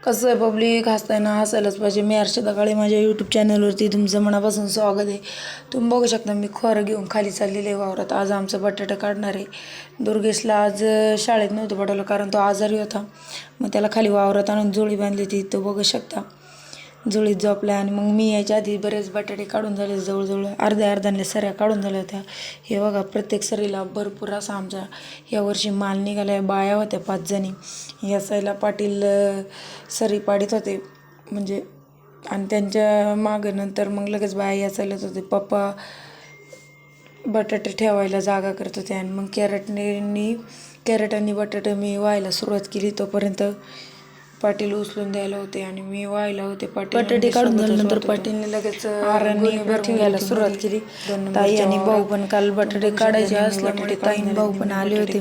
कसं आहे पब्लिक हसताना हसायलाच पाहिजे. मी हर्षदा काळे, माझ्या यूट्यूब चॅनलवरती तुमचं मनापासून स्वागत आहे. तुम्ही बघू शकता मी खोरं घेऊन खाली चाललेले वावरात. आज आमचं बटाटा काढणार आहे. दुर्गेशला आज शाळेत नव्हतं पाठवलं कारण तो आजारी होता. मग त्याला खाली वावरात आणून जोळी बांधली ती तो बघू शकता. जुळीत झोपला आणि मग मी यायच्या आधी बरेच बटाटे काढून झाले, जवळजवळ अर्ध्या सऱ्या काढून झाल्या होत्या. हे बघा प्रत्येक सरीला भरपूर असा आमचा यावर्षी माल निघाला आहे. बाया होत्या 5 जणी. या साईला पाटील सरी पाडीत होते म्हणजे, आणि त्यांच्या मागं नंतर मग लगेच बाया या चालत होते. पप्पा बटाटे ठेवायला जागा करत होते आणि मग कॅरेटांनी बटाटे मी व्हायला सुरुवात केली. तोपर्यंत पाटील उचलून द्यायला होते आणि मी व्हायला होते. बटाटे काढून झाल्यानंतर पाटीलने लगेच आरांनी ठेवायला सुरुवात केली. ताई आणि भाऊ पण काल बटाटे काढायचे असल्यामुळे ताई आणि भाऊ पण आले होते.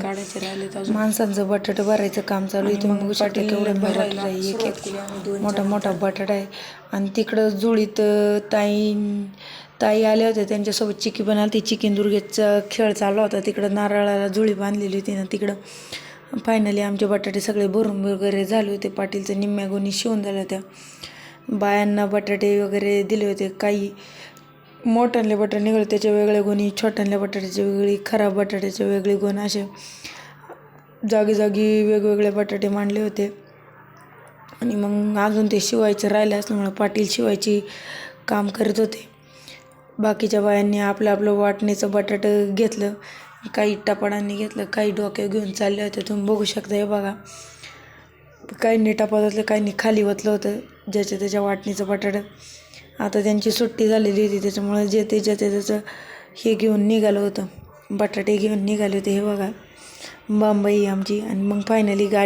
माणसांचं बटाटे भरायचं काम चालू आहे. तुम्ही बघू शकता केवढं बटाटे आहे. एक मोठा मोठा बटाटा आहे. आणि तिकडं जुळीत ताई आल्या होत्या, त्यांच्यासोबत चिकी पण आली. चिकी दुर्गेचा खेळ चालू होता. तिकडं नारळाला जुळी बांधलेली होती ना तिकडं. फायनली आमचे बटाटे सगळे भरून वगैरे झाले होते. पाटीलचं निम्म्या गोणी शिवून झाल्या होत्या. बायांना बटाटे वगैरे दिले होते. काही मोठ्यांले बटाटे निघाले त्याचे वेगळे गोणी, छोट्यांल्या बटाट्याचे वेगळी, खराब बटाट्याचे वेगळे गोण, असे जागी जागी वेगवेगळे बटाटे मांडले होते. आणि मग अजून ते शिवायचं राहिले असल्यामुळे पाटील शिवायची काम करत होते. बाकीच्या बायांनी आपलं आपलं वाटणीचं बटाटं घेतलं. काही टपाडांनी घेतलं, काही डोक्यावर घेऊन चालले होते. तुम्ही बघू शकता. हे बघा काहींनी टपात होतलं, काहींनी खाली ओतलं होतं ज्याच्या त्याच्या वाटणीचं बटाटं. आता त्यांची सुट्टी झालेली होती त्याच्यामुळे ज्याचे त्याचं हे घेऊन निघालं होतं, बटाटे घेऊन निघाले होते. हे बघा बांबाई आमची. आणि मग फायनली गाडी